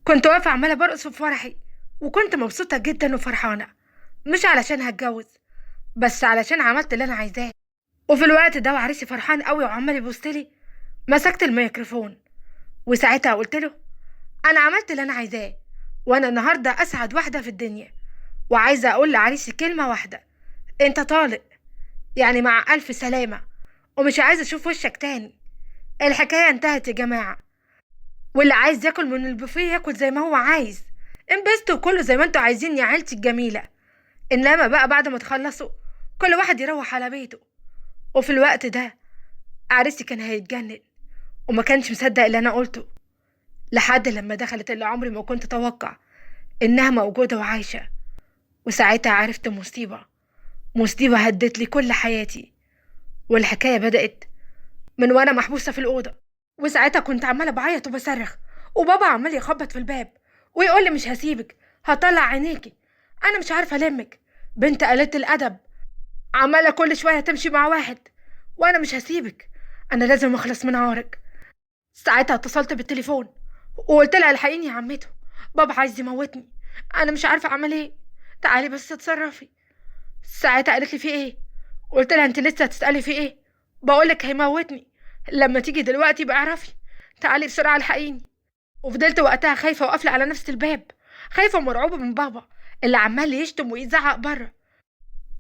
كنت واقفة عمالة برقص في فرحي، وكنت مبسوطة جدا وفرحانة. مش علشان هتجوز، بس علشان عملت اللي أنا عايزاه. وفي الوقت ده وعريسي فرحان قوي وعمال يبصلي، مسكت الميكروفون وساعتها قلت له: أنا عملت اللي أنا عايزاه، وأنا النهاردة أسعد واحدة في الدنيا، وعايزة أقول لعريسي كلمة واحدة: أنت طالق، يعني مع ألف سلامة، ومش عايزة أشوف وشك تاني. الحكاية انتهت يا جماعة، واللي عايز ياكل من البوفيه ياكل زي ما هو عايز. انبسطوا كله زي ما انتوا عايزين يا عيلتي الجميلة. انما بقى بعد ما تخلصوا كل واحد يروح على بيته. وفي الوقت ده عريسي كان هيتجنن، وما كانش مصدق اللي انا قلته، لحد لما دخلت اللي عمري ما كنت اتوقع انها موجودة وعايشة. وساعتها عرفت مصيبة هدت لي كل حياتي. والحكاية بدأت من وانا محبوسة في الأوضة، وساعتها كنت عمالة بعيط وبصرخ، وبابا عمال يخبط في الباب ويقول لي: مش هسيبك، هطلع عينيكي، انا مش عارفة المك، بنت قلة الأدب، عمالة كل شوية تمشي مع واحد، وانا مش هسيبك، انا لازم اخلص من عارك. ساعتها اتصلت بالتليفون وقلت لها: الحقيني يا عمته، بابا عايز يموتني، انا مش عارفة اعمل ايه، تعالي بس اتصرفي. ساعتها قالت لي: في ايه؟ قلت لها: انت لسه هتسألي في ايه؟ بقولك هيموتني، لما تيجي دلوقتي بقى اعرفي، تعالي بسرعة الحقيني. وفضلت وقتها خايفة وقافلة على نفس الباب، خايفة ومرعوبة من بابا اللي عمال يشتم ويزعق بره.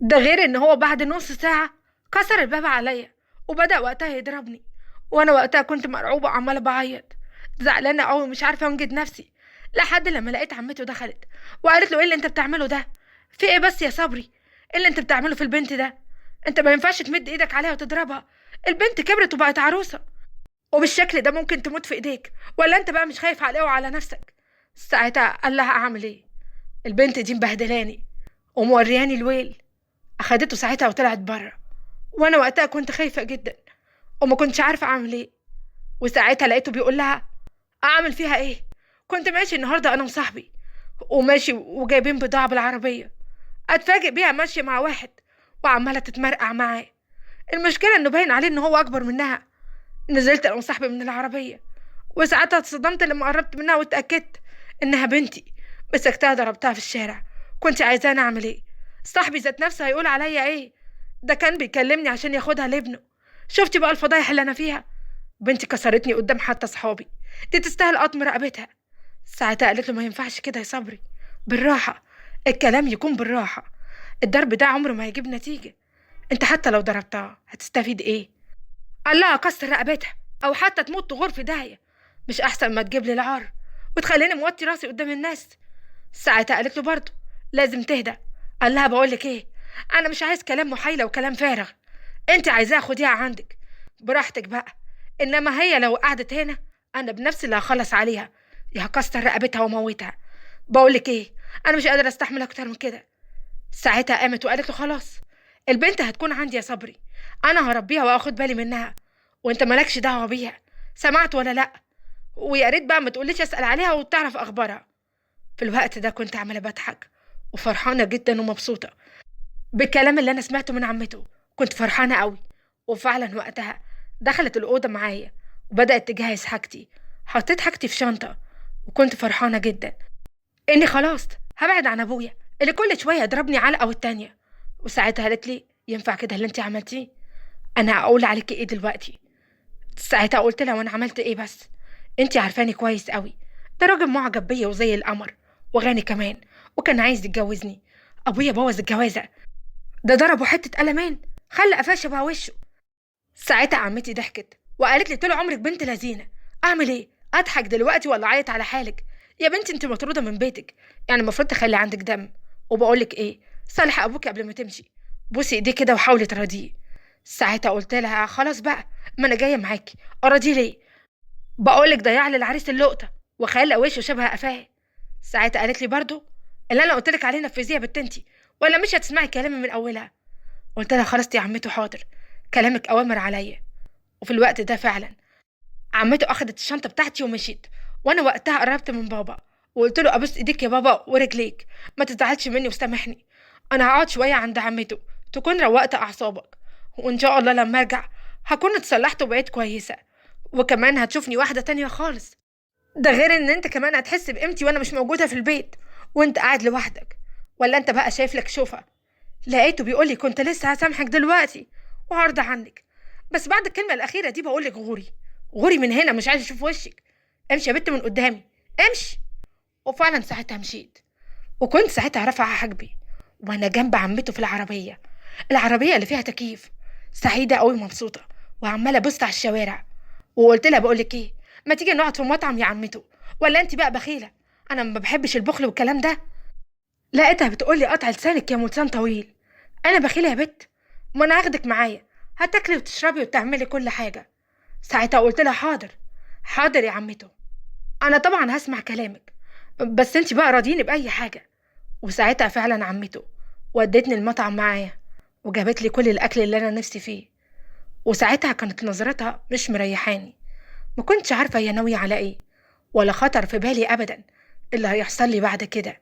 ده غير ان هو بعد نص ساعة كسر الباب عليا وبدأ وقتها يضربني، وانا وقتها كنت مرعوبة وعمالة بعيط، زعلانة قوي مش عارفة انجد نفسي، لحد لما لقيت عمته دخلت وقالت له: ايه اللي انت بتعمله ده؟ في ايه بس يا صبري؟ ايه اللي انت بتعمله في البنت ده؟ انت ما ينفعش تمد ايدك عليها وتضربها، البنت كبرت وبقت عروسة، وبالشكل ده ممكن تموت في ايديك، ولا انت بقى مش خايف عليها وعلى نفسك؟ ساعتها قال لها: اعمل ايه؟ البنت دي مبهدلاني ومورياني الويل. اخدته ساعتها وطلعت بره، وانا وقتها كنت خايفه جدا وما كنتش عارفه اعمل ايه. وساعتها لقيته بيقول لها: اعمل فيها ايه؟ كنت ماشي النهارده انا وصاحبي، وماشي وجايبين بضاعه بالعربيه، اتفاجئ بيها ماشيه مع واحد وعماله تتمرقع معاه. المشكله انه باين عليه ان هو اكبر منها. نزلت انا وصاحبي من العربيه، وساعتها اتصدمت لما قربت منها واتاكدت انها بنتي. مسكتها ضربتها في الشارع. كنت عايزاني اعمل ايه؟ صاحبي ذات نفسه هيقول عليا ايه؟ ده كان بيكلمني عشان ياخدها لابنه. شفتي بقى الفضايح اللي انا فيها؟ بنتي كسرتني قدام حتى صحابي، دي تستاهل قطم رقبتها. ساعتها قالت له: ما ينفعش كده يا صبري، بالراحه، الكلام يكون بالراحه، الضرب ده عمره ما هيجيب نتيجه، انت حتى لو ضربتها هتستفيد ايه؟ قال لها: اكسر رقبتها او حتى تموت تغور في داهيه، مش احسن ما تجيب لي العار وتخليني موطي راسي قدام الناس؟ ساعتها قالت له: برضه لازم تهدى. قال لها: بقولك ايه، انا مش عايز كلام محايله وكلام فارغ، انت عايزاها خديها عندك براحتك بقى، انما هي لو قعدت هنا انا بنفسي اللي هخلص عليها، يا هكسر رقبتها وموتها. بقولك ايه، انا مش قادره استحمل اكتر من كده. ساعتها قامت وقالت له: خلاص، البنت هتكون عندي يا صبري، انا هربيها واخد بالي منها، وانت مالكش دعوه بيها، سمعت ولا لا؟ ويا ريت بقى ما تقوليش اسال عليها وتعرف اخبارها. في الوقت ده كنت عماله بضحك وفرحانه جدا ومبسوطه بالكلام اللي انا سمعته من عمته، كنت فرحانه قوي. وفعلا وقتها دخلت الاوضه معايا وبدات تجهز حاجتي، حطيت حاجتي في شنطه، وكنت فرحانه جدا اني خلاص هبعد عن ابويا اللي كل شويه يضربني علقه والتانيه. وساعتها قالت لي: ينفع كده اللي انت عملتيه؟ انا هقول عليكي ايه دلوقتي؟ ساعتها قلت لها: وانا عملت ايه بس؟ انت عارفاني كويس قوي، ده راجل معجب بيا وزي القمر وغني كمان، وكان عايز يتجوزني. ابويا بوظ الجوازه، ده ضربه حته قلمين خلى قفاه شبه وشه. ساعتها عمتي ضحكت وقالت لي: طول عمرك بنت لذينه، اعمل ايه؟ اضحك دلوقتي ولا اعيط على حالك؟ يا بنتي انت مطروده من بيتك، يعني المفروض تخلي عندك دم. وبقولك ايه، صالح ابوك قبل ما تمشي، بوسي ايديه كده وحاولي تراضيه. ساعتها قلت لها: خلاص بقى، ما انا جايه معاكي، اراضيه ليه؟ بقولك ضيع لي العريس اللقطه وخلى وشه شبه قفاه. ساعتها قالت لي: برضو اللي انا قلت لك عليه نفذيه يا بنت انتي، ولا مش هتسمعي كلامي من اولها؟ قلت لها: خلاص يا عمته، حاضر، كلامك اوامر عليا. وفي الوقت ده فعلا عمته اخدت الشنطه بتاعتي ومشيت، وانا وقتها قربت من بابا وقلت له: ابوس ايديك يا بابا ورجليك، ما تزعلش مني وسامحني، انا هقعد شويه عند عمته تكون روقت اعصابك، وان شاء الله لما ارجع هكون اتصلحت وبقيت كويسه، وكمان هتشوفني واحده تانية خالص. ده غير ان انت كمان هتحس بقيمتي وانا مش موجوده في البيت وانت قاعد لوحدك. ولا انت بقى شايف لك شوفه؟ لقيته بيقول لي كنت لسه هسامحك دلوقتي وهرضى عنك، بس بعد الكلمه الاخيره دي بقول لك غوري. غوري من هنا، مش عايز اشوف وشك. امشي يا بت من قدامي، امشي. وفعلا ساعتها مشيت. وكنت ساعتها رافعه حاجبي وانا جنب عمته في العربيه اللي فيها تكييف، سعيده قوي مبسوطه، وعماله ابص على الشوارع. وقلت لها بقول لك ايه، ما تيجي نقعد في مطعم يا عمته؟ ولا انت بقى بخيله؟ انا ما بحبش البخل والكلام ده. لقيتها بتقول لي قطع لسانك يا ملسان طويل. انا بخيله يا بت؟ ما انا هاخدك معايا، هتاكلي وتشربي وتعملي كل حاجه. ساعتها قلت لها حاضر، حاضر يا عمته، انا طبعا هسمع كلامك، بس انت بقى راضيني باي حاجه. وساعتها فعلا عمته ودتني المطعم معايا وجابت لي كل الاكل اللي انا نفسي فيه. وساعتها كانت نظرتها مش مريحاني، ما كنتش عارفه هي ناويه على ايه، ولا خطر في بالي ابدا اللي هيحصل لي بعد كده.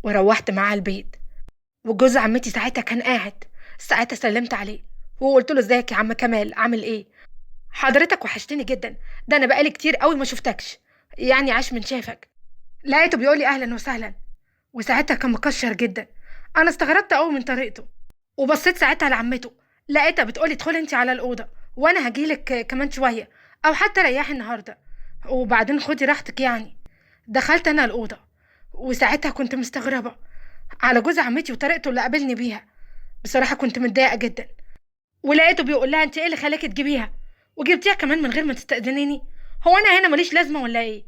وروحت معاها البيت، وجوز عمتي ساعتها كان قاعد. ساعتها سلمت عليه وقلت له ازيك يا عم كمال، عامل ايه؟ حضرتك وحشتني جدا، ده انا بقالي كتير قوي ما شفتكش، يعني عاش من شافك. لقيته بيقول لي اهلا وسهلا. وساعتها كان مكشر جدا، انا استغربت قوي من طريقته. وبصيت ساعتها لعمته، لقيتها بتقولي ادخلي انت على الاوضه وانا هجيلك كمان شويه، او حتى ريحي النهارده وبعدين خدي راحتك يعني. دخلت انا الاوضه، وساعتها كنت مستغربه على جوز عمتي وطريقته اللي قابلني بيها. بصراحه كنت متضايقه جدا. ولقيته بيقول لها انت ايه اللي خلاكي تجيبيها وجبتيها كمان من غير ما تستأذنيني؟ هو انا هنا ماليش لازمه ولا ايه؟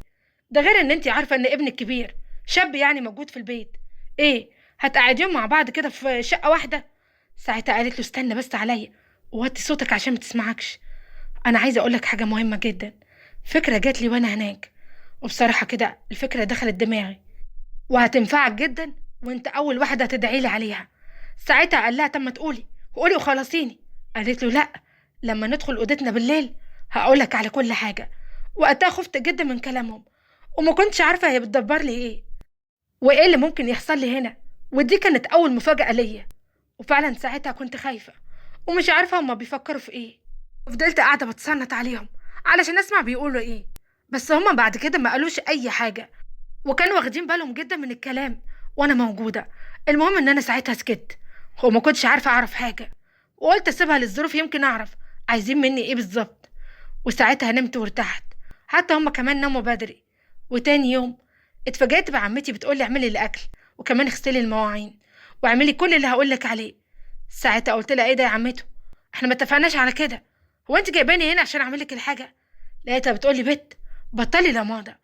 ده غير ان انت عارفه ان ابنك كبير، شاب يعني موجود في البيت. ايه، هتقعديهم مع بعض كده في شقه واحده؟ ساعتها قالت له استنى بس عليا ووطي صوتك عشان ما تسمعكش. انا عايزه اقول لك حاجه مهمه جدا، فكره جات لي وانا هناك، وبصراحه كده الفكره دخلت دماغي وهتنفعك جدا، وانت اول واحده هتدعي لي عليها. ساعتها قال لها طب ما تقولي، قولي وخلصيني. قالت له لا، لما ندخل اوضتنا بالليل هقولك على كل حاجه. وقتها خفت جدا من كلامهم، وما كنتش عارفه هي بتدبر لي ايه وايه اللي ممكن يحصل لي هنا. ودي كانت اول مفاجاه ليا. وفعلا ساعتها كنت خايفه ومش عارفه هما بيفكروا في ايه. فضلت قاعده بتصنت عليهم علشان اسمع بيقولوا ايه، بس هما بعد كده ما قالوش اي حاجه، وكانوا واخدين بالهم جدا من الكلام وانا موجوده. المهم ان انا ساعتها سكت وما كنتش عارفه اعرف حاجه، وقلت اسيبها للظروف يمكن اعرف عايزين مني ايه بالظبط. وساعتها نمت وارتحت، حتى هما كمان ناموا بدري. وتاني يوم اتفاجأت بعمتي بتقولي اعملي الاكل وكمان اغسلي المواعين واعملي كل اللي هقولك عليه. ساعتها قلت لها ايه ده يا عمته، احنا ما اتفقناش على كده، هو انت جايباني هنا عشان اعملك الحاجه؟ لقيتها بتقولي بت بطلي لماضه،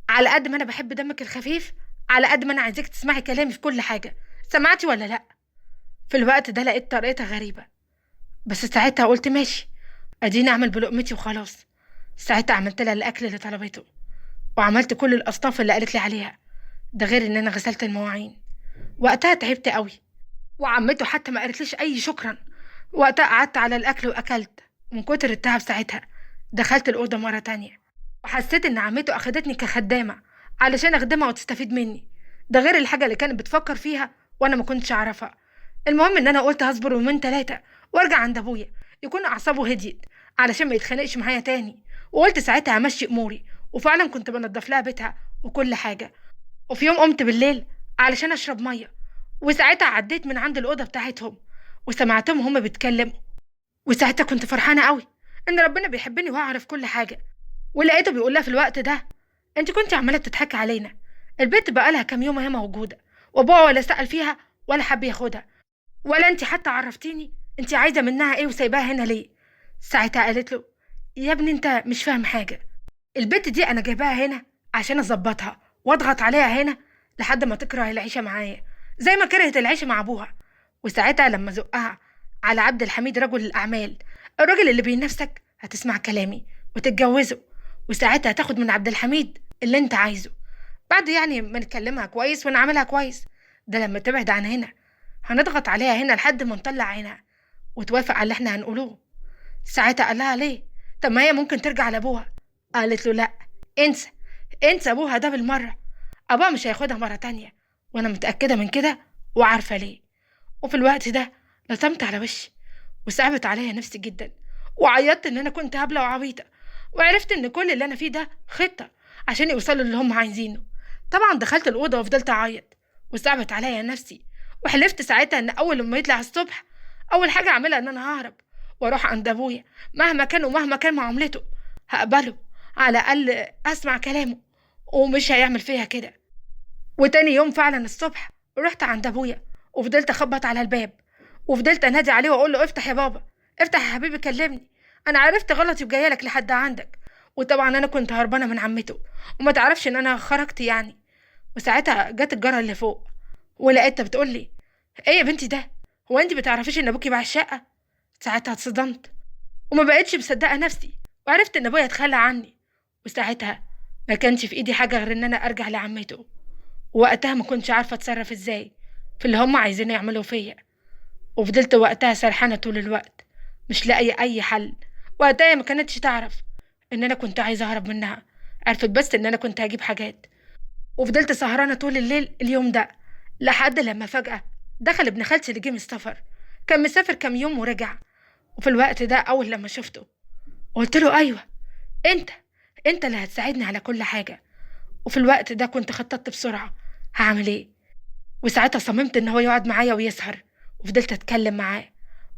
على قد ما انا بحب دمك الخفيف على قد ما انا عايزاك تسمعي كلامي في كل حاجه. سمعتي ولا لا؟ في الوقت ده لقيت طريقتها غريبه، بس ساعتها قلت ماشي، اديني اعمل بلقمتي وخلاص. ساعتها عملت لها الاكل اللي طلبته وعملت كل الاصناف اللي قالت لي عليها، ده غير ان انا غسلت المواعين. وقتها تعبت قوي، وعمته حتى ما قالتليش اي شكرا. وقتها قعدت على الاكل واكلت من كتر التعب. ساعتها دخلت الاوضه مره تانية وحسيت ان عمته اخدتني كخدامه علشان اخدمها وتستفيد مني، ده غير الحاجه اللي كانت بتفكر فيها وانا ما كنتش اعرفها. المهم ان انا قلت هصبر يومين ثلاثه وارجع عند ابويا يكون اعصابه هديت علشان ما يتخانقش معايا تاني. وقلت ساعتها همشي اموري، وفعلا كنت بنضف لها بيتها وكل حاجه. وفي يوم قمت بالليل علشان اشرب ميه، وساعتها عديت من عند الاوضه بتاعتهم وسمعتهم هما بيتكلموا. وساعتها كنت فرحانه قوي ان ربنا بيحبني واعرف كل حاجه. ولقيته بيقول لها في الوقت ده انت كنت عماله بتضحكي علينا، البنت بقالها كام يوم وهي موجوده وابوها ولا سأل فيها ولا حب ياخدها، ولا انت حتى عرفتيني انت عايزه منها ايه وسايباها هنا ليه. ساعتها قالت له يا ابني انت مش فاهم حاجه، البنت دي انا جايباها هنا عشان اظبطها واضغط عليها هنا لحد ما تكره العيشه معايا زي ما كرهت العيشه مع ابوها. وساعتها لما زقها على عبد الحميد رجل الاعمال، الراجل اللي بينافسك، هتسمع كلامي وتتجوزه، وساعتها هتاخد من عبد الحميد اللي انت عايزه بعد يعني ما نكلمها كويس ونعملها كويس. ده لما تبعد عن هنا هنضغط عليها هنا لحد ما نطلع عينها وتوافق على اللي احنا هنقولوه. ساعتها قال لها ليه؟ طب ما هي ممكن ترجع لابوها. قالت له لا، انسى، انسى ابوها ده بالمره، ابوها مش هياخدها مره تانية وانا متاكده من كده وعارفه ليه. وفي الوقت ده لطمت على وشي وصعبت عليا نفسي جدا، وعيطت ان انا كنت هبله وعبيطه، وعرفت ان كل اللي انا فيه ده خطه عشان يوصلوا اللي هم عايزينه. طبعا دخلت الأوضة وفضلت أعيط وصعبت عليا نفسي، وحلفت ساعتها إن أول لما يطلع الصبح أول حاجة أعملها إن أنا ههرب وأروح عند أبويا، مهما كان ومهما كان معاملته هقبله، على الأقل أسمع كلامه ومش هيعمل فيها كده. وتاني يوم فعلا الصبح رحت عند أبويا وفضلت أخبط على الباب، وفضلت أنادي عليه وأقول له افتح يا بابا، افتح يا حبيبي كلمني، أنا عرفت غلطي وجايلك لحد عندك. وطبعا أنا كنت هربانة من عمته وما تعرفش إن أنا خرجت يعني. وساعتها جت الجارة اللي فوق ولقيتها بتقول لي ايه يا بنتي ده، هو انت بتعرفيش ان ابوكي باع الشقه؟ ساعتها اتصدمت وما بقتش مصدقه نفسي، وعرفت ان ابويا اتخلى عني. وساعتها ما كانش في ايدي حاجه غير ان انا ارجع لعمته، ووقتها ما كنتش عارفه اتصرف ازاي في اللي هم عايزين يعملوا فيا. وفضلت وقتها سرحانه طول الوقت مش لاقيه اي حل. وقتها ما كانتش تعرف ان انا كنت عايزه اهرب منها، عرفت بس ان انا كنت هجيب حاجات. وفضلت سهرانة طول الليل اليوم ده لحد لما فجأة دخل ابن خالتي اللي جه من السفر، كان مسافر كام يوم ورجع. وفي الوقت ده أول لما شفته قلت له أيوة، أنت أنت اللي هتساعدني على كل حاجة. وفي الوقت ده كنت خططت بسرعة هعمل إيه، وساعتها صممت إن هو يقعد معايا ويسهر، وفضلت أتكلم معاه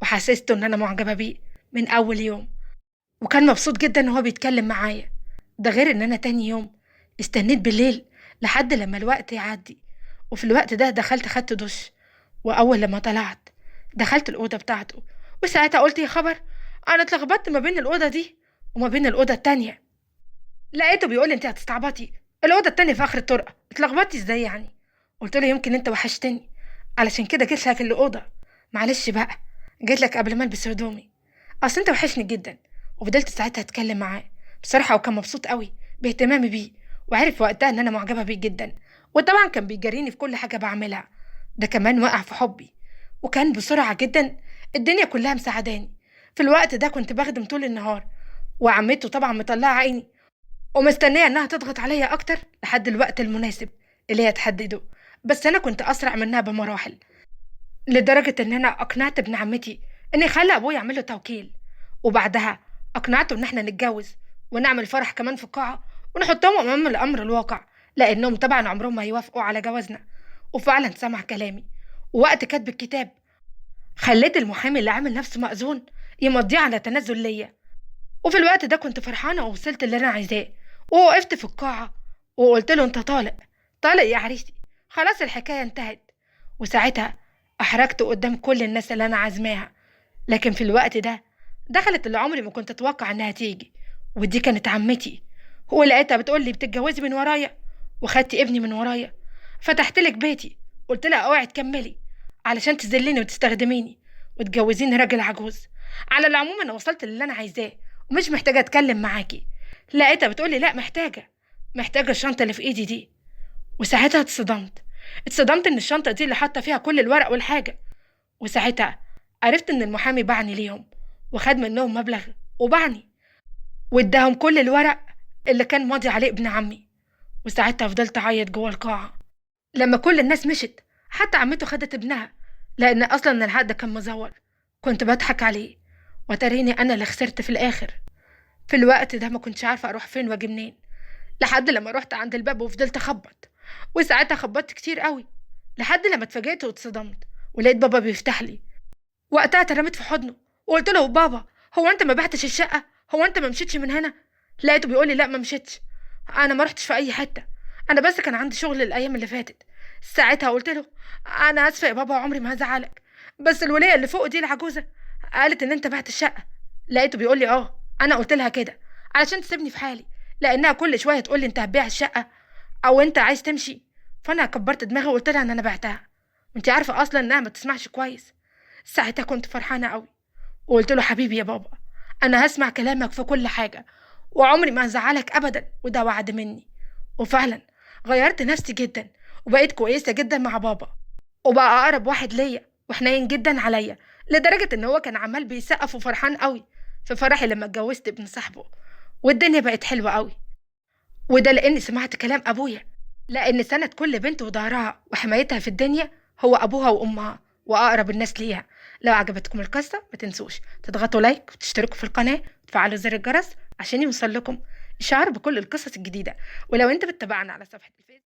وحسسته إن أنا معجبة بيه من أول يوم، وكان مبسوط جدا إن هو بيتكلم معايا. ده غير إن أنا تاني يوم استنيت بالليل لحد لما الوقت يعدي. وفي الوقت ده دخلت خدت دش، وأول لما طلعت دخلت الأوضة بتاعته، وساعتها قلت يا خبر، أنا اتلخبطت ما بين الأوضة دي وما بين الأوضة التانية. لقيته بيقول انت هتستعبطي، الأوضة التانية في آخر الطرقة، اتلخبطتي ازاي يعني؟ قلت له يمكن انت وحشتني علشان كده جيت لك الأوضة، معلش بقى جيت لك قبل ما البس هدومي، اصل انت وحشني جدا. وفضلت ساعتها اتكلم معاه بصراحة، وكان مبسوط قوي باهتمامي بيه، وعرف وقتها ان انا معجبة بيه جدا. وطبعا كان بيجريني في كل حاجة بعملها، ده كمان وقع في حبي وكان بسرعة جدا، الدنيا كلها مساعداني. في الوقت ده كنت بخدم طول النهار، وعمته طبعا مطلعة عيني ومستنية انها تضغط عليا اكتر لحد الوقت المناسب اللي هي تحدده. بس انا كنت اسرع منها بمراحل، لدرجة ان انا اقنعت ابن عمتي ان يخلي ابويا يعمله توكيل، وبعدها اقنعته ان احنا نتجوز ونعمل فرح كمان في القاعة ونحطهم امام الامر الواقع، لانهم طبعا عمرهم ما هيوافقوا على جوازنا. وفعلا سمع كلامي، ووقت كتب الكتاب خليت المحامي اللي عامل نفسه مأذون يمضيه على تنازل ليا. وفي الوقت ده كنت فرحانة ووصلت اللي انا عايزاه، ووقفت في القاعة وقلت له انت طالق، طالق يا عريسي، خلاص الحكاية انتهت. وساعتها احرجت قدام كل الناس اللي انا عازماها. لكن في الوقت ده دخلت اللي عمري ما كنت اتوقع انها تيجي، ودي كانت عمتي. هو لقيتها بتقول لي بتتجوزي من ورايا وخدتي ابني من ورايا، فتحت لك بيتي، قلت لها اوعي تكملي علشان تذليني وتستخدميني وتجوزيني راجل عجوز. على العموم انا وصلت للي انا عايزاه ومش محتاجه اتكلم معاكي. لقيتها بتقول لي لا، محتاجه الشنطه اللي في ايدي دي. وساعتها اتصدمت ان الشنطه دي اللي حاطه فيها كل الورق والحاجه. وساعتها عرفت ان المحامي باعني ليهم وخد منهم مبلغ وباعني واداهم كل الورق اللي كان ماضي عليه ابن عمي. وساعتها فضلت اعيط جوه القاعه لما كل الناس مشت، حتى عمته خدت ابنها، لان اصلا العقد كان مزور. كنت بضحك عليه وتريني انا اللي خسرت في الاخر. في الوقت ده ما كنتش عارفه اروح فين واجي منين، لحد لما رحت عند الباب وفضلت اخبط. وساعتها خبطت كتير قوي لحد لما اتفاجئت واتصدمت ولقيت بابا بيفتح لي. وقتها اترميت في حضنه وقلت له بابا، هو انت ما بعتش الشقه؟ هو انت ما مشيتش من هنا؟ لقيته بيقول لي لا ما مشيتش، انا ما رحتش في اي حته، انا بس كان عندي شغل الايام اللي فاتت. ساعتها قلت له انا اسفه يا بابا عمري ما هزعلك، بس الوليه اللي فوق دي العجوزه قالت ان انت بعت الشقه. لقيته بيقول لي انا قلت لها كده علشان تسيبني في حالي، لانها كل شويه تقول لي انت هتبيع الشقه او انت عايز تمشي. فانا كبرت دماغي وقلت لها ان انا بعتها، وانت عارفه اصلا انها ما تسمعش كويس. ساعتها كنت فرحانه قوي وقلت له حبيبي يا بابا، انا هسمع كلامك في كل حاجه وعمري ما هزعلك ابدا، وده وعد مني. وفعلا غيرت نفسي جدا وبقيت كويسه جدا مع بابا، وبقى اقرب واحد ليا وحنين جدا عليا، لدرجه ان هو كان عمال بيسقف وفرحان قوي في فرحي لما اتجوزت ابن صاحبه. والدنيا بقت حلوه قوي، وده لاني سمعت كلام ابويا، لان سند كل بنت وظهرها وحمايتها في الدنيا هو ابوها وامها واقرب الناس ليها. لو عجبتكم القصه ما تنسوش تضغطوا لايك وتشتركوا في القناه وتفعلوا زر الجرس عشان يوصل لكم إشعار بكل القصص الجديدة. ولو أنت بتتابعنا على صفحة الفيسبوك